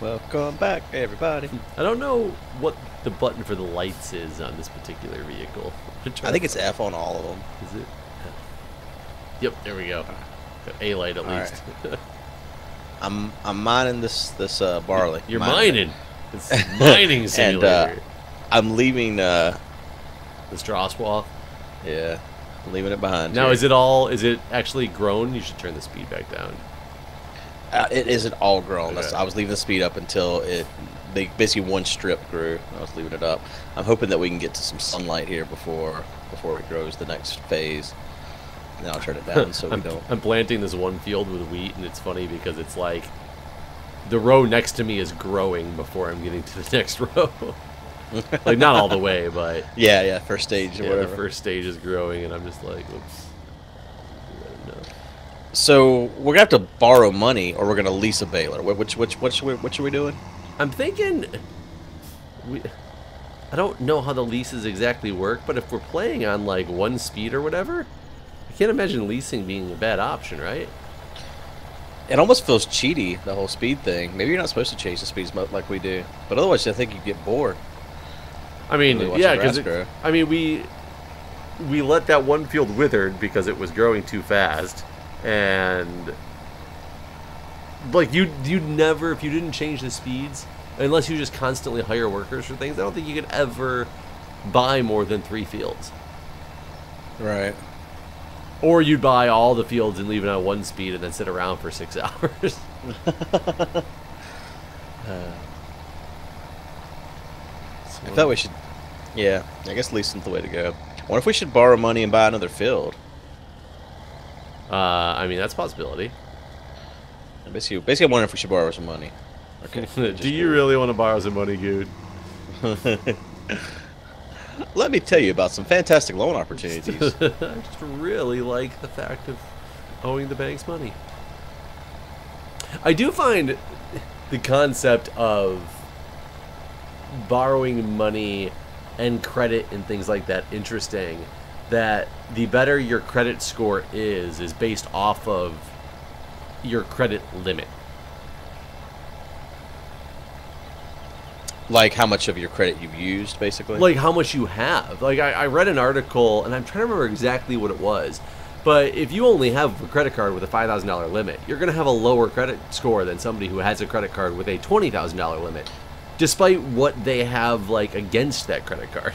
Welcome back, everybody. I don't know what the button for the lights is on this particular vehicle. I think it's F on all of them. Is it? Yep, there we go. Got A light at least. Right. I'm mining this barley. You're mining. It's mining simulator. And I'm leaving. The straw swath. Yeah, I'm leaving it behind. Now, here. is it actually grown? You should turn the speed back down. It isn't all grown. Okay. I was leaving the speed up until basically one strip grew. I was leaving it up. I'm hoping that we can get to some sunlight here before it grows the next phase. And then I'll turn it down so we don't. I'm planting this one field with wheat, and it's funny because it's like the row next to me is growing before I'm getting to the next row. Like, not all the way, but Yeah, first stage or yeah, whatever. the first stage is growing, and I'm just like, oops. So we're gonna have to borrow money, or we're gonna lease a baler. Which are we doing? I'm thinking, I don't know how the leases exactly work, but if we're playing on like one speed or whatever, I can't imagine leasing being a bad option, right? It almost feels cheaty, the whole speed thing. Maybe you're not supposed to change the speeds like we do, but otherwise I think you get bored. I mean, Really yeah, watching because grass I mean we let that one field withered because it was growing too fast, and like you'd never, if you didn't change the speeds, unless you just constantly hire workers for things, I don't think you could ever buy more than 3 fields. Right. Or you'd buy all the fields and leave it on 1 speed and then sit around for 6 hours. I thought we should. Yeah, I guess leasing's the way to go. What if we should borrow money and buy another field? I mean, that's a possibility. Basically, I'm wondering if we should borrow some money. Okay. Do you really want to borrow some money, Guude? Let me tell you about some fantastic loan opportunities. I just really like the fact of owing the bank's money. I do find the concept of borrowing money and credit and things like that interesting. That the better your credit score is based off of your credit limit. Like how much of your credit you've used, basically. Like how much you have. Like I read an article, and I'm trying to remember exactly what it was. But if you only have a credit card with a $5,000 limit, you're going to have a lower credit score than somebody who has a credit card with a $20,000 limit, despite what they have like against that credit card.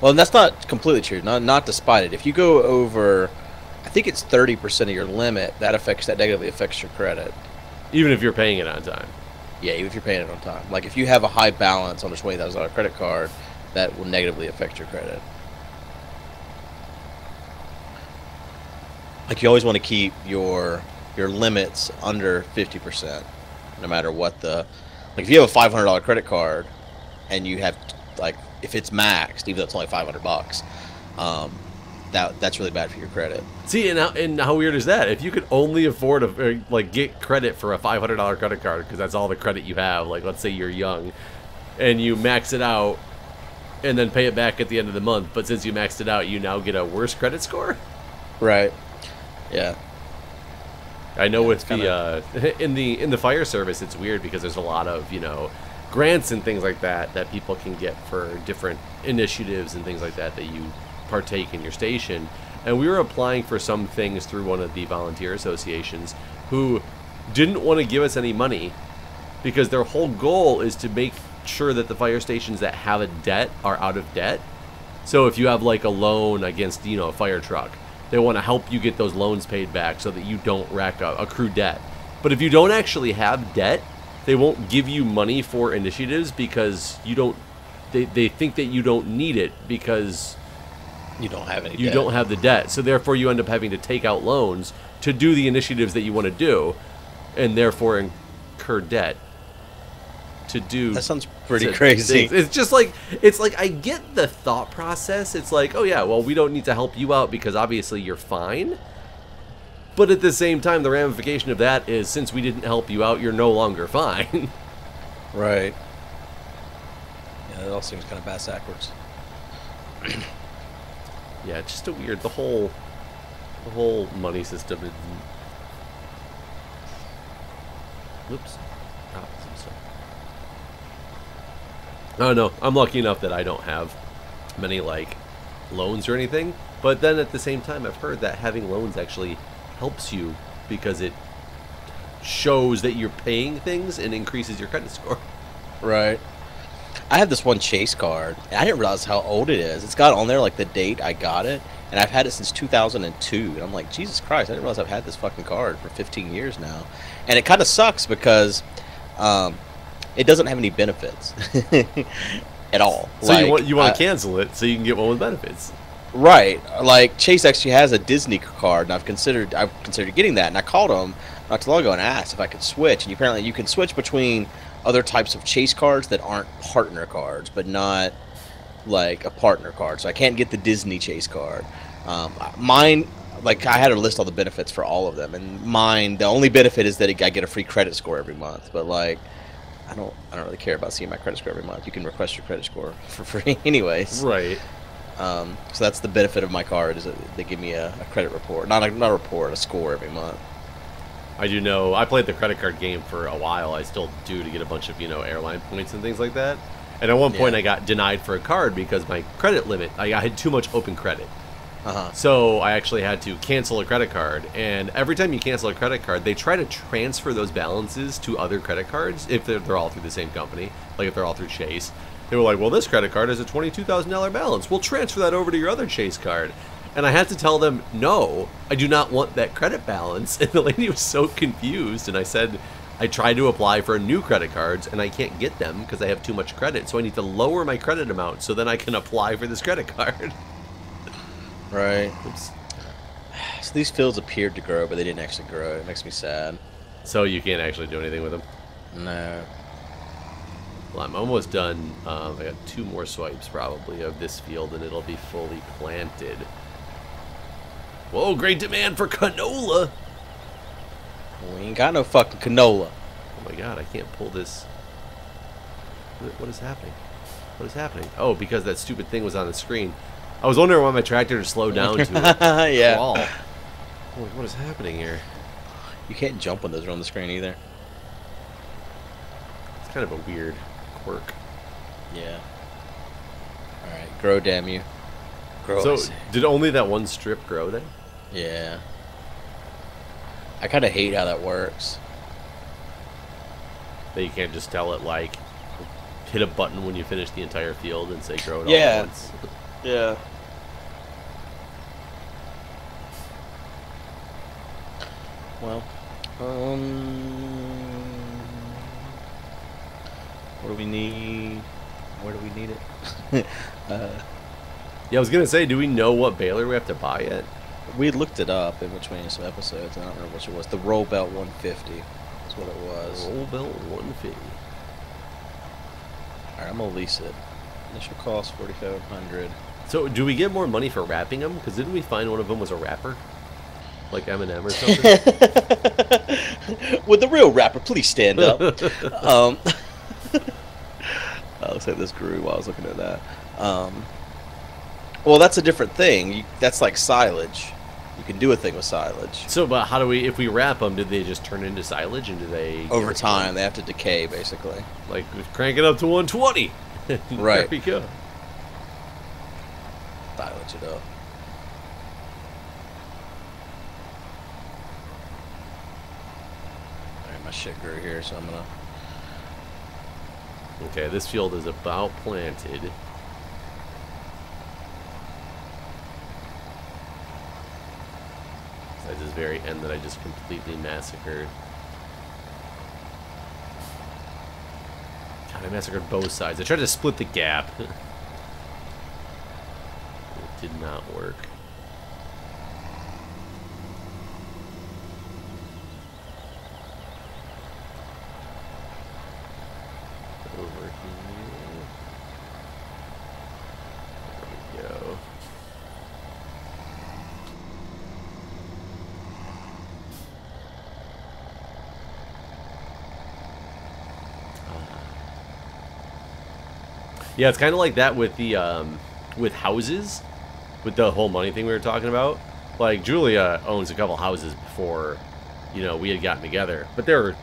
Well, and that's not completely true. Not despite it. If you go over, I think it's 30% of your limit, that negatively affects your credit. Even if you're paying it on time. Yeah, even if you're paying it on time. Like if you have a high balance on a $20,000 credit card, that will negatively affect your credit. Like you always want to keep your limits under 50%, no matter what the. Like if you have a $500 credit card, and you have like if it's maxed, even though it's only $500, that's really bad for your credit. See, and how weird is that? If you could only afford to like get credit for a $500 credit card because that's all the credit you have, like let's say you're young, and you max it out, and then pay it back at the end of the month, but since you maxed it out, you now get a worse credit score. Right. Yeah. I know Yeah, with the in the fire service, it's weird because there's a lot of grants and things like that people can get for different initiatives and things like that you partake in your station. And we were applying for some things through one of the volunteer associations who didn't want to give us any money because their whole goal is to make sure that the fire stations that have a debt are out of debt. So if you have like a loan against a fire truck, they want to help you get those loans paid back so that you don't rack up accrued debt. But if you don't actually have debt, they won't give you money for initiatives because you don't. They think that you don't need it because you don't have any. You don't have the debt. So therefore, you end up having to take out loans to do the initiatives that you want to do, and therefore incur debt to do. That sounds pretty crazy. It's just like I get the thought process. It's like, oh yeah, well we don't need to help you out because obviously you're fine. But at the same time, the ramification of that is since we didn't help you out, you're no longer fine. Right. Yeah, that all seems kind of bass backwards. Yeah, it's just a weird. The whole money system is. Whoops. some stuff. Oh no, I'm lucky enough that I don't have many like loans or anything. But then at the same time, I've heard that having loans actually helps you because it shows that you're paying things and increases your credit score. Right. I have this one Chase card, and I didn't realize how old it is. It's got on there like the date I got it, and I've had it since 2002. And I'm like, Jesus Christ, I didn't realize I've had this fucking card for 15 years now. And it kind of sucks because it doesn't have any benefits at all. So like, you want to cancel it so you can get one with benefits. Right. Like Chase actually has a Disney card, and I've considered getting that. And I called them not too long ago and asked if I could switch. And apparently you can switch between other types of Chase cards that aren't partner cards, but not like a partner card. So I can't get the Disney Chase card. Mine, like I had to list all the benefits for all of them, and mine, the only benefit is that I get a free credit score every month. But like, I don't really care about seeing my credit score every month. You can request your credit score for free, anyways. Right. So that's the benefit of my card, is that they give me a credit report, not a report, a score every month. I do know, I played the credit card game for a while. I still do to get a bunch of, airline points and things like that. And at one point I got denied for a card because my credit limit, I had too much open credit. So I actually had to cancel a credit card. And every time you cancel a credit card, they try to transfer those balances to other credit cards if they're all through the same company, like if they're all through Chase. They were like, well, this credit card has a $22,000 balance. We'll transfer that over to your other Chase card. And I had to tell them, no, I do not want that credit balance. And the lady was so confused. And I said, I tried to apply for new credit cards, and I can't get them because I have too much credit. So I need to lower my credit amount so then I can apply for this credit card. Right. Oops. So these fields appeared to grow, but they didn't actually grow. It makes me sad. So you can't actually do anything with them? No. Well, I'm almost done. I got 2 more swipes probably of this field, and it'll be fully planted. Whoa, great demand for canola. We ain't got no fucking canola. Oh my god, I can't pull this. What is happening? What is happening? Oh, because that stupid thing was on the screen. I was wondering why my tractor just slowed down to a crawl. What is happening here? You can't jump when those are on the screen either. It's kind of a weird quirk. Yeah. Alright, grow, damn you. Grow. So, did only that one strip grow then? Yeah. I kind of hate how that works. That you can't just tell it, like, hit a button when you finish the entire field and say grow it all at once. Yeah. Well, what do we need? Where do we need it? Yeah, I was gonna say, do we know what baler we have to buy yet? We looked it up in between some episodes. I don't remember which it was. The Roll Belt 150 is what it was. Roll Belt 150. Alright, I'm gonna lease it. Initial cost $4,500. So, do we get more money for wrapping them? Because didn't we find one of them was a wrapper? Like Eminem or something? Would the real rapper please stand up? Looks like this grew while I was looking at that. Well, that's a different thing. That's like silage. You can do a thing with silage. So, but how do we, if we wrap them, did they just turn into silage, and do they... Over time, they have to decay, basically. Like, crank it up to 120. Right. There we go. Silage it up. Alright, my shit grew here, so I'm gonna... Okay, this field is about planted. At this very end that I just completely massacred. God, I massacred both sides. I tried to split the gap. It did not work. Over here. There we go. Yeah, it's kind of like that with the with houses, with the whole money thing we were talking about. Like, Julia owns a couple houses before, we had gotten together, but they're,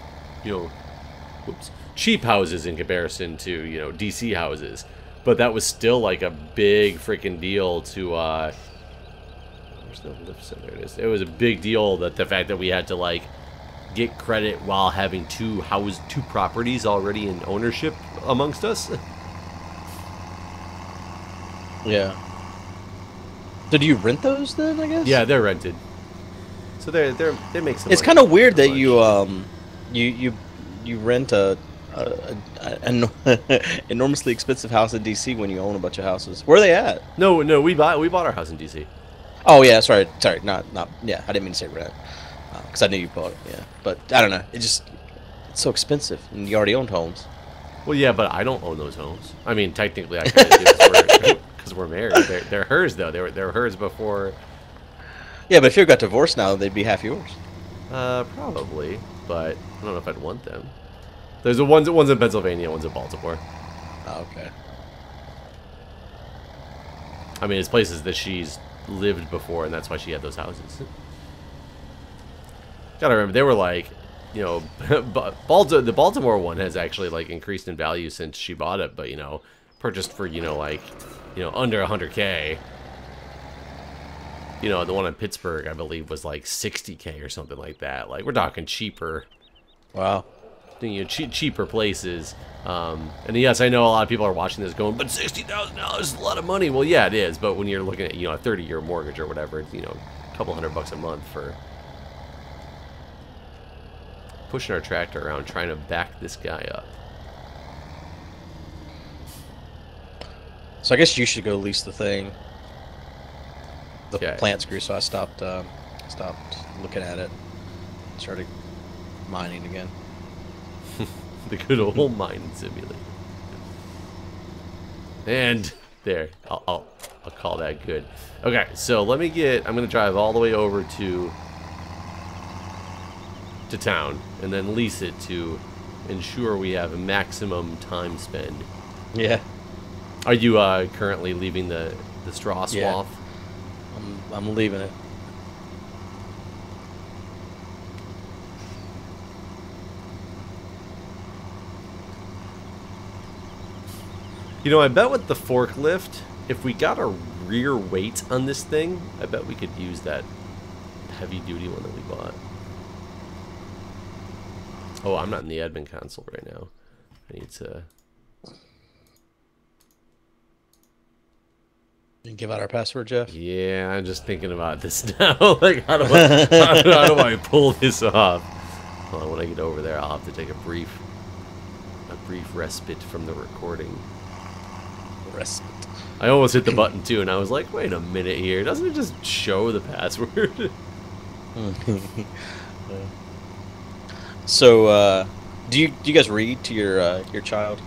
cheap houses in comparison to, you know, DC houses. But that was still like a big freaking deal to there's no lift, so there it is. It was a big deal that the fact that we had to like get credit while having two properties already in ownership amongst us. Yeah. So do you rent those then, I guess? Yeah, they're rented. So they make some. It's kind of weird that you rent an enormously expensive house in DC when you own a bunch of houses. Where are they at? No, we bought our house in DC. Oh yeah, sorry, not yeah. I didn't mean to say rent because I knew you bought it. Yeah, but I don't know. It's so expensive, and you already owned homes. Well, yeah, but I don't own those homes. I mean, technically, I kind of do because we're married. They're hers though. They were hers before. Yeah, but if you got divorced now, they'd be half yours. Probably, but I don't know if I'd want them. There's the one's in Pennsylvania, one's in Baltimore. Oh, okay. I mean, it's places that she's lived before, and that's why she had those houses. Gotta remember, they were like, you know, the Baltimore one has actually like increased in value since she bought it, but you know, purchased for, you know, like, you know, under 100K. You know, the one in Pittsburgh, I believe, was like 60K or something like that. Like, we're talking cheaper. Wow. You know, cheaper places. And yes, I know a lot of people are watching this going, but $60,000 is a lot of money. Well, yeah, it is. But when you're looking at, you know, a 30-year mortgage or whatever, it's, you know, a couple $100 a month for pushing our tractor around trying to back this guy up. So I guess you should go lease the thing. The Yeah. plant screw. So I stopped looking at it. Started mining again. The good old mining simulator. And there, I'll call that good. Okay, so let me I'm gonna drive all the way over to town and then lease it to ensure we have a maximum time spent. Yeah. Are you currently leaving the straw swath? Yeah. I'm leaving it. You know, I bet with the forklift, if we got a rear weight on this thing, I bet we could use that heavy-duty one that we bought. Oh, I'm not in the admin console right now. I need to... You give out our password, Jeff? Yeah, I'm just thinking about this now. Like, how do I pull this off? Well, when I get over there, I'll have to take a brief respite from the recording. Respite. I almost hit the button too, and I was like, "Wait a minute here! Doesn't it just show the password?" So, do you guys read to your child?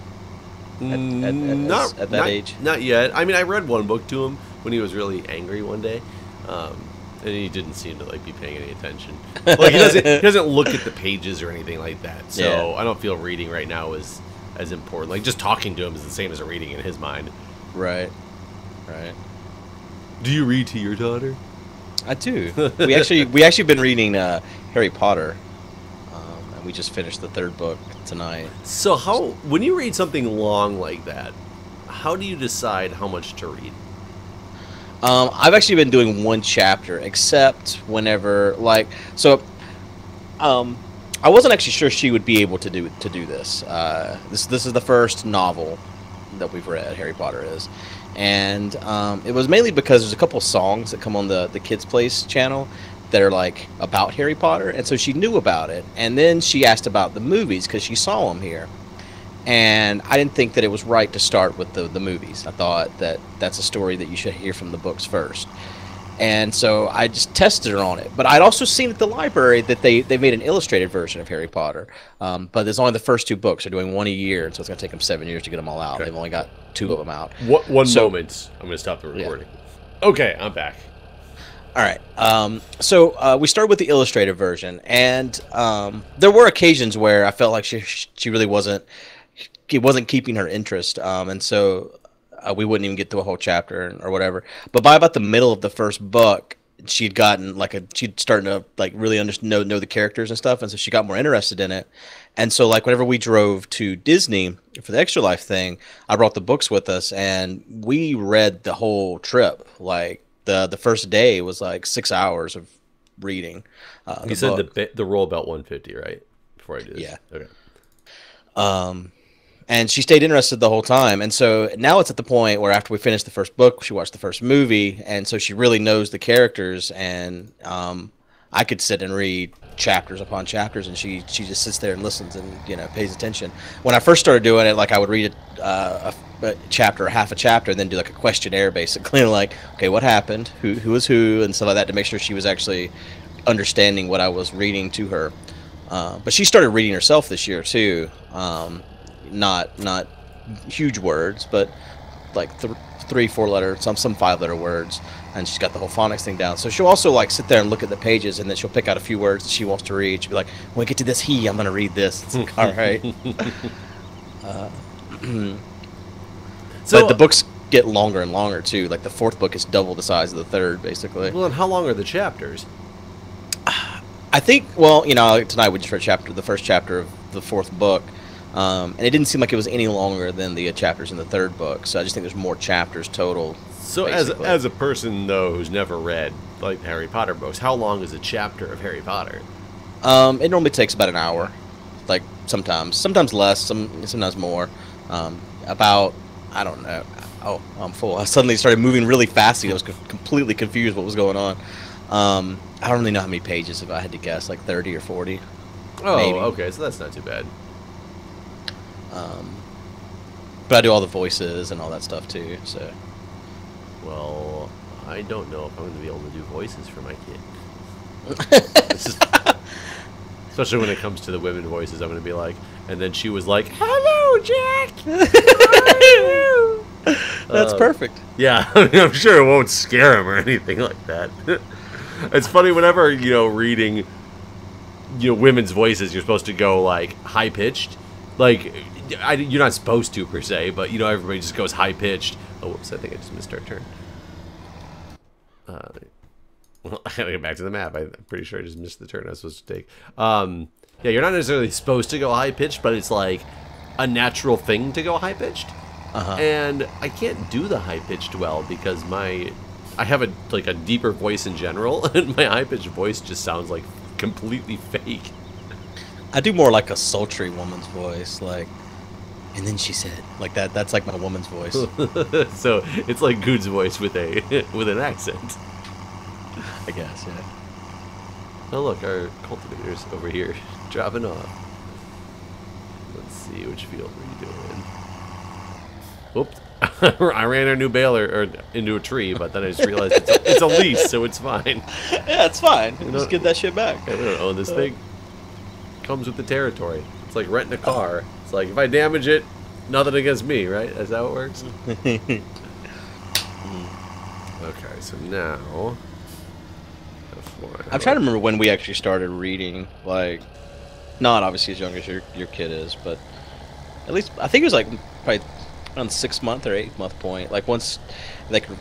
At that age? Not yet. I mean, I read one book to him when he was really angry one day, and he didn't seem to like be paying any attention. Like he doesn't look at the pages or anything like that. So yeah. I don't feel reading right now is as important. Like just talking to him is the same as a reading in his mind. Right. Do you read to your daughter? I do. we actually been reading Harry Potter. We just finished the third book tonight. So when you read something long like that, how do you decide how much to read? I've actually been doing one chapter, except whenever I wasn't actually sure she would be able to do this. This is the first novel that we've read. Harry Potter is, and it was mainly because there's a couple of songs that come on the Kids Place channel that are like about Harry Potter, and so she knew about it, and then she asked about the movies because she saw them here, and I didn't think that it was right to start with the movies. I thought that that's a story that you should hear from the books first, and so I just tested her on it. But I'd also seen at the library that they made an illustrated version of Harry Potter, but there's only the first two books. They're doing one a year, and so it's going to take them 7 years to get them all out. Okay. They've only got 2 of them out. One moment. I'm going to stop the recording. Yeah. Okay, I'm back. All right. So we started with the illustrated version, and there were occasions where I felt like she really wasn't keeping her interest, and so we wouldn't even get through a whole chapter or whatever. But by about the middle of the first book, she'd gotten like she'd starting to like really know the characters and stuff, and so she got more interested in it. And so like whenever we drove to Disney for the Extra Life thing, I brought the books with us, and we read the whole trip. Like the first day was like 6 hours of reading. You said the roll about 150, right? Before I did. Yeah. Okay. And she stayed interested the whole time. And so now it's at the point where after we finished the first book, she watched the first movie, and so she really knows the characters. And I could sit and read chapters upon chapters, and she just sits there and listens and pays attention. When I first started doing it, like I would read a chapter or half a chapter, and then do like a questionnaire, basically, like, okay, what happened, who was who, and stuff like that, to make sure she was actually understanding what I was reading to her. But she started reading herself this year too. Not huge words, but like 3-4 letter, some 5-letter words, and she's got the whole phonics thing down. So she'll also like sit there and look at the pages, and then she'll pick out a few words that she wants to read. She'll be like, when we get to this he, I'm gonna read this. It's like, all right. So but the books get longer and longer too. Like the fourth book is double the size of the third, basically. Well, and how long are the chapters? I think, well, tonight we just read the first chapter of the fourth book. And it didn't seem like it was any longer than the chapters in the third book, so I just think there's more chapters total. So as a person, though, who's never read, like, the Harry Potter books, how long is a chapter of Harry Potter? It normally takes about an hour. Like, sometimes less, sometimes more. About, I don't know. Oh, I'm full. I suddenly started moving really fast. I was completely confused what was going on. I don't really know how many pages, if I had to guess, like 30 or 40. Oh, maybe. Okay, so that's not too bad. But I do all the voices and all that stuff too. So, well, I don't know if I'm going to be able to do voices for my kid. Especially when it comes to the women voices, I'm going to be like, and then she was like, "Hello, Jack." That's perfect. Yeah, I mean, I'm sure it won't scare him or anything like that. It's funny whenever reading, women's voices, you're supposed to go like high pitched, like. You're not supposed to per se, but everybody just goes high pitched. Oh, whoops! I think I just missed our turn. Well, I gotta get back to the map. I'm pretty sure I just missed the turn I was supposed to take. Yeah, you're not necessarily supposed to go high pitched, but it's like a natural thing to go high pitched. And I can't do the high pitched well because I have a deeper voice in general, and my high pitched voice just sounds like completely fake. I do more like a sultry woman's voice, like. And then she said, like that. That's like my woman's voice. So it's like Guude's voice with an accent. I guess, yeah. Oh look, our cultivator's over here, dropping off. Let's see, which field are you doing? Oops, I ran our new baler into a tree, but then I just realized it's a lease, so it's fine. Yeah, it's fine. Just give that shit back. I don't own this thing. Comes with the territory. It's like renting a car. It's like, if I damage it, nothing against me, right? That's how it works. Okay, so now... I'm trying to remember when we actually started reading, like, not obviously as young as your kid is, but at least, I think it was like probably around 6th month or 8th month point, like once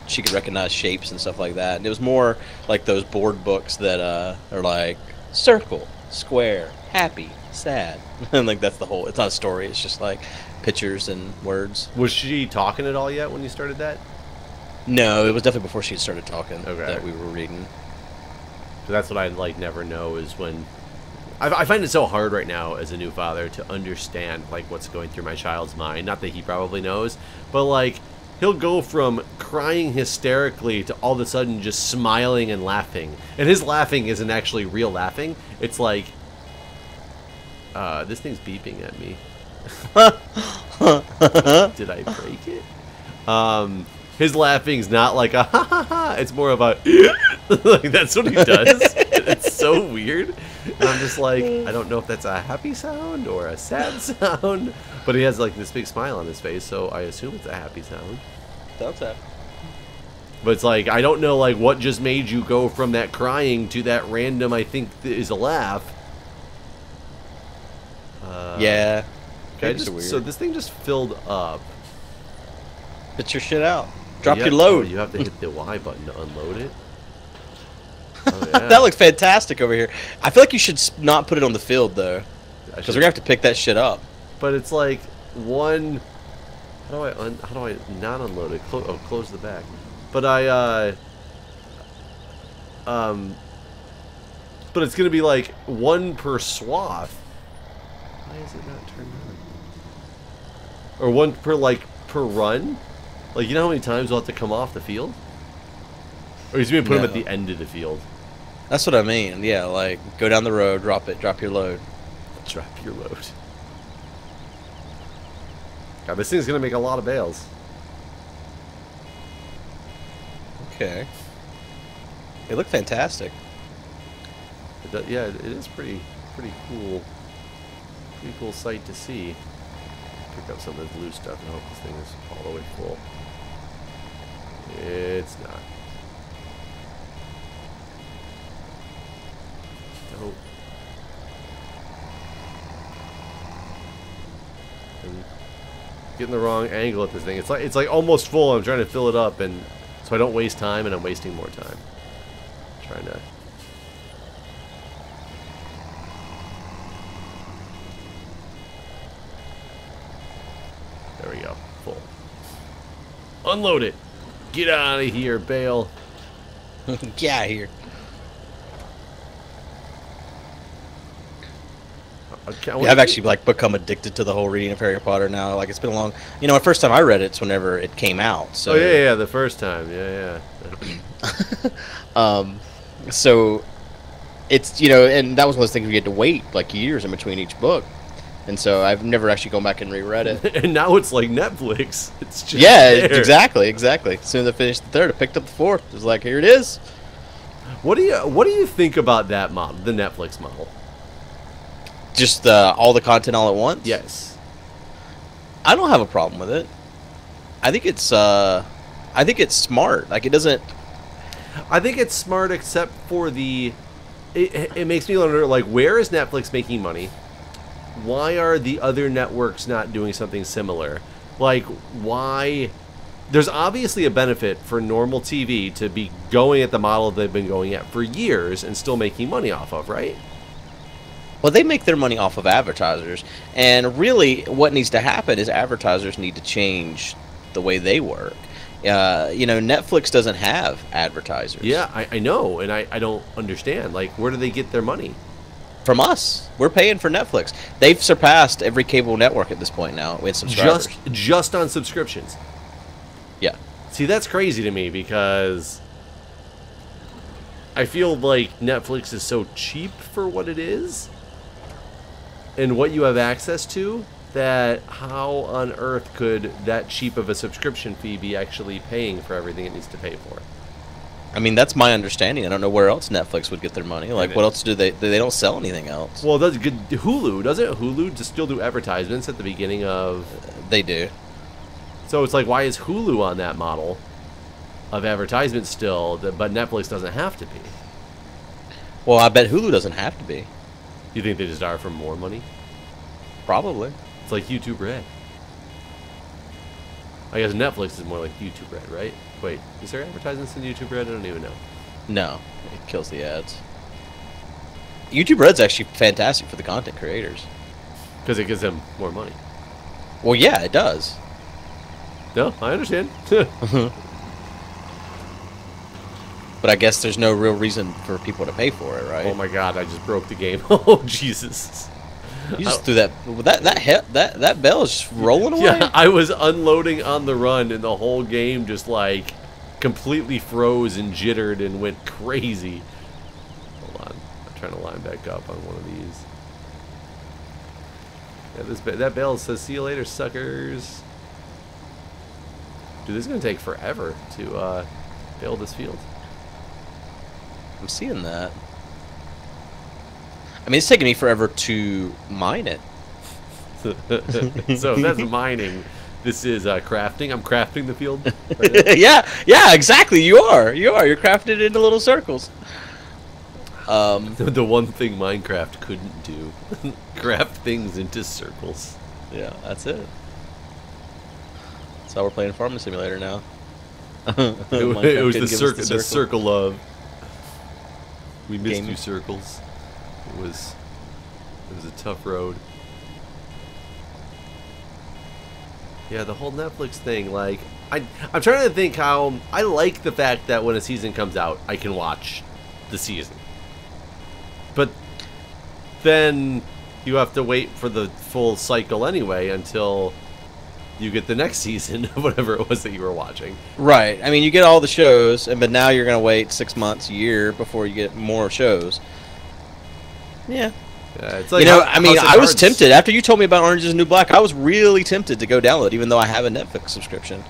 she could recognize shapes and stuff like that. And it was more like those board books that are like, circle, square, happy, sad. And like that's the whole, it's not a story, it's just like pictures and words. Was she talking at all yet when you started that? No, it was definitely before she started talking that we were reading. So that's what I like never know is when I find it so hard right now as a new father to understand like what's going through my child's mind. Not that he probably knows, but like he'll go from crying hysterically to all of a sudden just smiling and laughing. And his laughing isn't actually real laughing. It's like this thing's beeping at me. Did I break it? His laughing's not like a ha ha ha. It's more of a like that's what he does. It's so weird. And I'm just like, I don't know if that's a happy sound or a sad sound. But he has like this big smile on his face, so I assume it's a happy sound. Sounds happy. But it's like, I don't know like what just made you go from that crying to that random, I think is a laugh. Yeah. Okay, so this thing just filled up. Get your shit out. Drop your load. You have to hit the Y button to unload it. Oh, yeah. That looks fantastic over here. I feel like you should not put it on the field though, because we're gonna have to pick that shit up. But it's like one. How do I not unload it? Close the back. But but it's gonna be like one per swath. Why is it not turned on? Or one per run? Like, you know how many times we'll have to come off the field? Or he's gonna put them at the end of the field. That's what I mean. Yeah, like go down the road, drop your load. Drop your load. God, this thing's gonna make a lot of bales. Okay. They look fantastic. Yeah, it is pretty cool. Pretty cool sight to see. Pick up some of this blue stuff and hope this thing is all the way full. It's not. Nope. I'm getting the wrong angle at this thing. It's like almost full. I'm trying to fill it up, and so I don't waste time, and I'm wasting more time. Trying to. There we go. Full. Unload it. Get out of here, Bale. Get out of here. Yeah, I've actually like become addicted to the whole reading of Harry Potter now. Like it's been a long. You know, the first time I read it's whenever it came out. So. Oh yeah, the first time, yeah. So it's and that was one of those things we had to wait like years in between each book. And so I've never actually gone back and reread it. And now it's like Netflix. It's just there. Exactly. As soon as I finished the third, I picked up the fourth. It was like, here it is. What do you think about that model, the Netflix model? Just all the content all at once? Yes. I don't have a problem with it. I think it's smart. Like it doesn't. I think it's smart, except for the. It makes me wonder, like, where is Netflix making money? Why are the other networks not doing something similar? Like, why? There's obviously a benefit for normal TV to be going at the model they've been going at for years and still making money off of, right? Well, they make their money off of advertisers. And really, what needs to happen is advertisers need to change the way they work. Netflix doesn't have advertisers. Yeah, I know, and I don't understand. Like, where do they get their money? From us. We're paying for Netflix. They've surpassed every cable network at this point now with subscribers. Just on subscriptions. Yeah. See, that's crazy to me because I feel like Netflix is so cheap for what it is and what you have access to that how on earth could that cheap of a subscription fee be actually paying for everything it needs to pay for? I mean, that's my understanding. I don't know where else Netflix would get their money. Like, what else do they don't sell anything else. Well, doesn't Hulu just still do advertisements at the beginning of... They do. So it's like, why is Hulu on that model of advertisements still, but Netflix doesn't have to be? Well, I bet Hulu doesn't have to be. You think they just are for more money? Probably. It's like YouTube Red. I guess Netflix is more like YouTube Red, right? Wait, is there advertisements in YouTube Red? I don't even know. No, it kills the ads. YouTube Red's actually fantastic for the content creators. Because it gives them more money. Well, yeah, it does. No, I understand. But I guess there's no real reason for people to pay for it, right? Oh my god, I just broke the game. Oh, Jesus. You just threw that bell is just rolling away. Yeah, I was unloading on the run, and the whole game just like completely froze and jittered and went crazy. Hold on, I'm trying to line back up on one of these. Yeah, that bell says "See you later, suckers." Dude, this is gonna take forever to build this field. I'm seeing that. I mean, it's taking me forever to mine it. So that's mining. This is crafting. I'm crafting the field. Right yeah, exactly. You're crafting it into little circles. The one thing Minecraft couldn't do: craft things into circles. Yeah, that's it. That's how we're playing Farming Simulator now. It was the circle of. We missed gaming. you, Circles. It was a tough road. Yeah, the whole Netflix thing, like, I'm trying to think how... I like the fact that when a season comes out, I can watch the season. But then you have to wait for the full cycle anyway until you get the next season of whatever it was that you were watching. Right. I mean, you get all the shows, but now you're going to wait 6 months, a year before you get more shows. Yeah. It's like, you know, I mean, House of I was Cards. tempted. After you told me about Orange is the New Black, I was really tempted to go download, even though I have a Netflix subscription.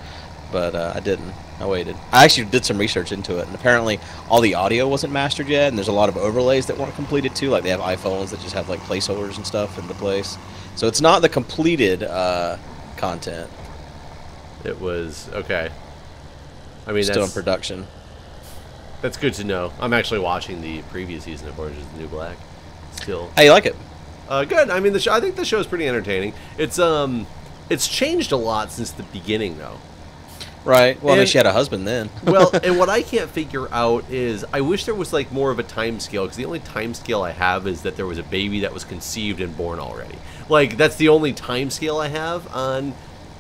But I didn't. I waited. I actually did some research into it, and apparently all the audio wasn't mastered yet, and there's a lot of overlays that weren't completed too. Like they have iPhones that just have like placeholders and stuff into place. So it's not the completed content. It was okay. I mean, Still in that's, production. that's good to know. I'm actually watching the previous season of Orange is the New Black. Still, How you like it? good. I mean, I think the show is pretty entertaining. It's changed a lot since the beginning, though. Right. Well, I mean, And- she had a husband then. Well, and what I can't figure out is I wish there was like more of a time scale, because the only time scale I have is that there was a baby that was conceived and born already. Like, that's the only time scale I have on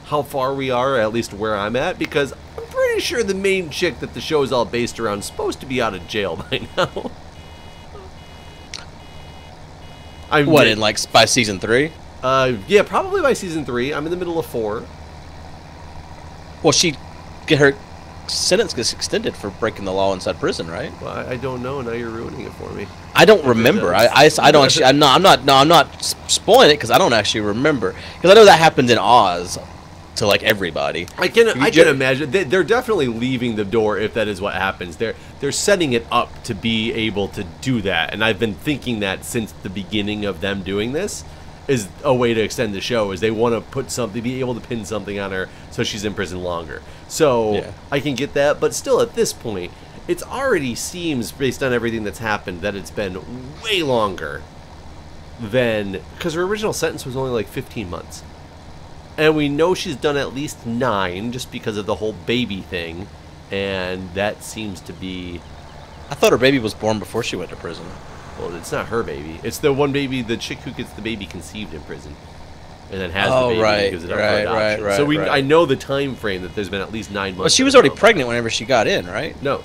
how far we are, at least where I'm at, because I'm pretty sure the main chick that the show is all based around is supposed to be out of jail by now. What, in like by season 3? Yeah, probably by season 3. I'm in the middle of 4. Well, she get her sentence gets extended for breaking the law inside prison, right? Well, I don't know. Now you're ruining it for me. I don't remember. I don't actually. I'm not spoiling it because I don't actually remember, because I know that happened in Oz to like everybody. I can imagine they're definitely leaving the door if that is what happens. They're setting it up to be able to do that, and I've been thinking that since the beginning of them doing this is a way to extend the show. Is they want to put something, be able to pin something on her so she's in prison longer. So Yeah. I can get that, but still at this point, it already seems based on everything that's happened that it's been way longer than, because her original sentence was only like 15 months. And we know she's done at least 9 just because of the whole baby thing. And that seems to be... I thought her baby was born before she went to prison. Well, it's not her baby. It's the one baby, the chick who gets the baby conceived in prison. And then has the baby and gives it up for adoption. right, so right. I know the time frame that there's been at least 9 months. Well, she was of already it. pregnant whenever she got in, right? No.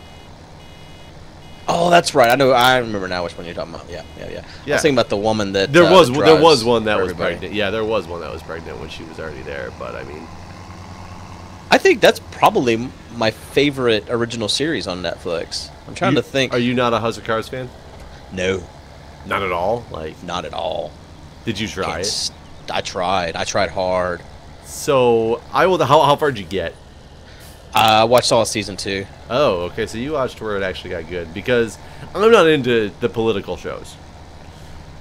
Oh, that's right. I know. I remember now which one you're talking about. Yeah. I was thinking about the woman that There was drives one that for was everybody. pregnant. Yeah, there was one that was pregnant when she was already there. But I mean, I think that's probably my favorite original series on Netflix. I'm trying to think. Are you not a House of Cards fan? No, Not at all. Like, not at all. did you try it? I tried. I tried hard. So I will. How far did you get? I watched all of season 2. Oh, okay. So you watched where it actually got good, because I'm not into the political shows.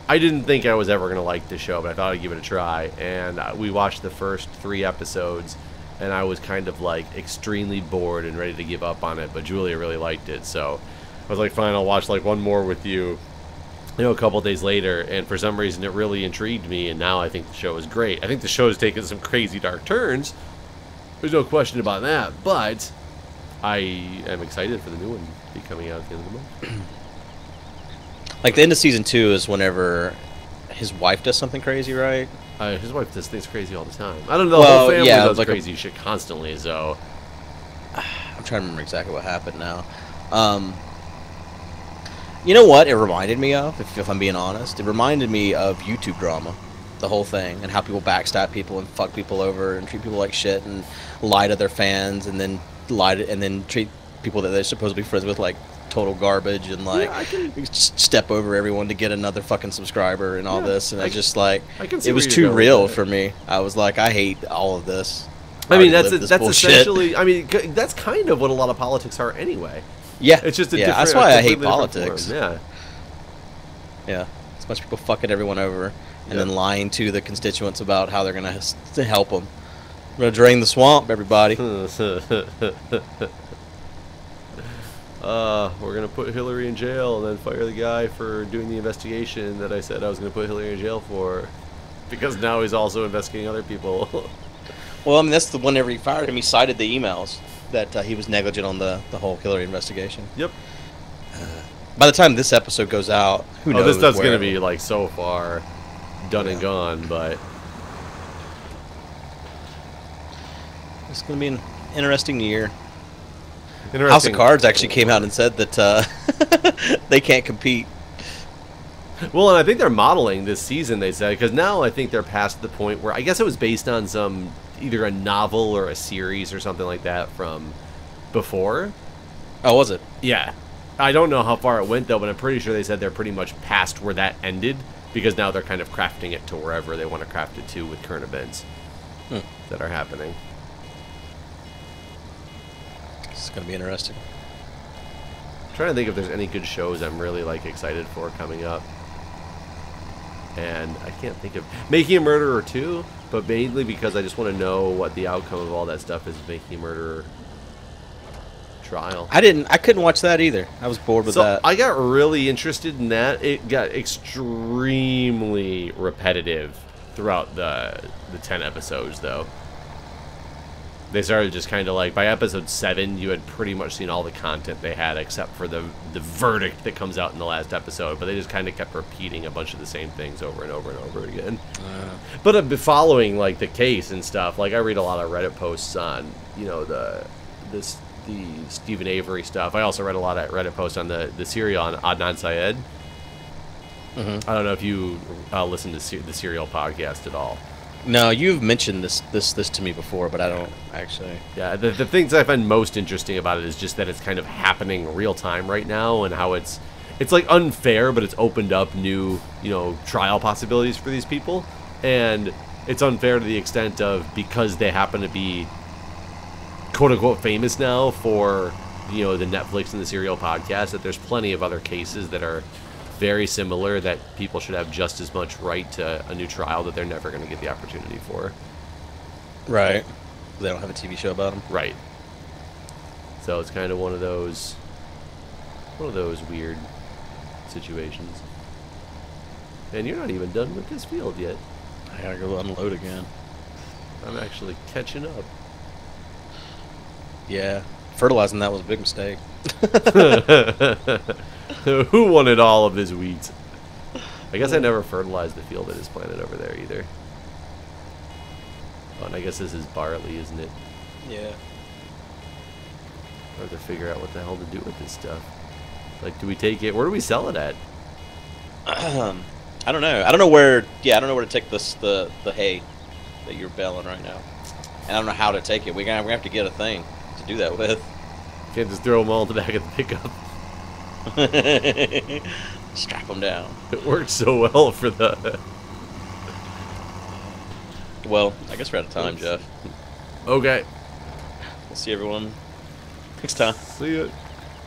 I didn't think I was ever gonna like the show, but I thought I'd give it a try. And we watched the first 3 episodes, and I was kind of like extremely bored and ready to give up on it. But Julia really liked it, so I was like, fine, I'll watch like one more with you. You know, a couple days later, and for some reason it really intrigued me, and now I think the show is great. I think the show has taken some crazy dark turns. There's no question about that, but I am excited for the new one to be coming out at the end of the month. Like the end of season 2 is whenever his wife does something crazy, right? His wife does things crazy all the time. I don't know, the Well, whole family yeah, does like crazy shit constantly, so... I'm trying to remember exactly what happened now. You know what it reminded me of, if I'm being honest? It reminded me of YouTube drama, the whole thing, and how people backstab people and fuck people over and treat people like shit and lie to their fans and then treat people that they're supposed to be friends with like total garbage and like step over everyone to get another fucking subscriber and all this. And I can see it was where too you're going real with that. for me. I was like, I hate all of this. I mean, already that's lived this bullshit. essentially... I mean, that's kind of what a lot of politics are anyway. Yeah, It's just a yeah. different... That's why I hate completely different politics. form, Yeah. Yeah, it's a bunch of people fucking everyone over and then lying to the constituents about how they're gonna help them. We're gonna drain the swamp, everybody. We're gonna put Hillary in jail and then fire the guy for doing the investigation that I said I was gonna put Hillary in jail for, because now he's also investigating other people. Well, I mean, that's the whenever he fired him, he cited the emails that he was negligent on the whole Hillary investigation. Yep. By the time this episode goes out, who knows? This stuff's where... gonna be like so far done and gone, but it's gonna be an interesting year. interesting. House of Cards actually came out and said that they can't compete. Well, and I think they're modeling this season, they said, because now I think they're past the point where I guess it was based on some either a novel or a series or something like that from before. Oh, was it? Yeah. I don't know how far it went, though, but I'm pretty sure they said they're pretty much past where that ended, because now they're kind of crafting it to wherever they want to craft it to with current events that are happening. It's going to be interesting. I'm trying to think if there's any good shows I'm really like excited for coming up. And I can't think of Making a Murderer 2, but mainly because I just want to know what the outcome of all that stuff is. Making a Murderer trial. I couldn't watch that either. I was bored with that. I got really interested in that. It got extremely repetitive throughout the 10 episodes, though. They started just kind of like, by episode 7, you had pretty much seen all the content they had except for the verdict that comes out in the last episode. But they just kind of kept repeating a bunch of the same things over and over and over again. But I've been following like the case and stuff. Like I read a lot of Reddit posts on, you know, the Stephen Avery stuff. I also read a lot of Reddit posts on the serial on Adnan Syed. I don't know if you listen to the Serial podcast at all. No, you've mentioned this to me before, but I don't actually. Yeah, the things I find most interesting about it is just that it's kind of happening real time right now, and how it's like unfair, but it's opened up new, you know, trial possibilities for these people, and it's unfair to the extent of because they happen to be quote unquote famous now for, you know, the Netflix and the Serial podcast, that there's plenty of other cases that are very similar that people should have just as much right to a new trial that they're never going to get the opportunity for. Right. They don't have a TV show about them. Right. So it's kind of one of those weird situations. And you're not even done with this field yet. I gotta go unload again. I'm actually catching up. Yeah. Fertilizing that was a big mistake. Who wanted all of this wheat? I guess I never fertilized the field that is planted over there either. Oh, and I guess this is barley, isn't it? Yeah. I have to figure out what the hell to do with this stuff. Like, do we take it? Where do we sell it at? I don't know. I don't know where. Yeah, I don't know where to take the hay that you're baling right now. And I don't know how to take it. We're gonna have to get a thing to do that with. Can't just throw them all in the back of the pickup. Strap them down. It worked so well for the... Well, I guess we're out of time, Jeff. Okay. We'll see everyone next time. See ya.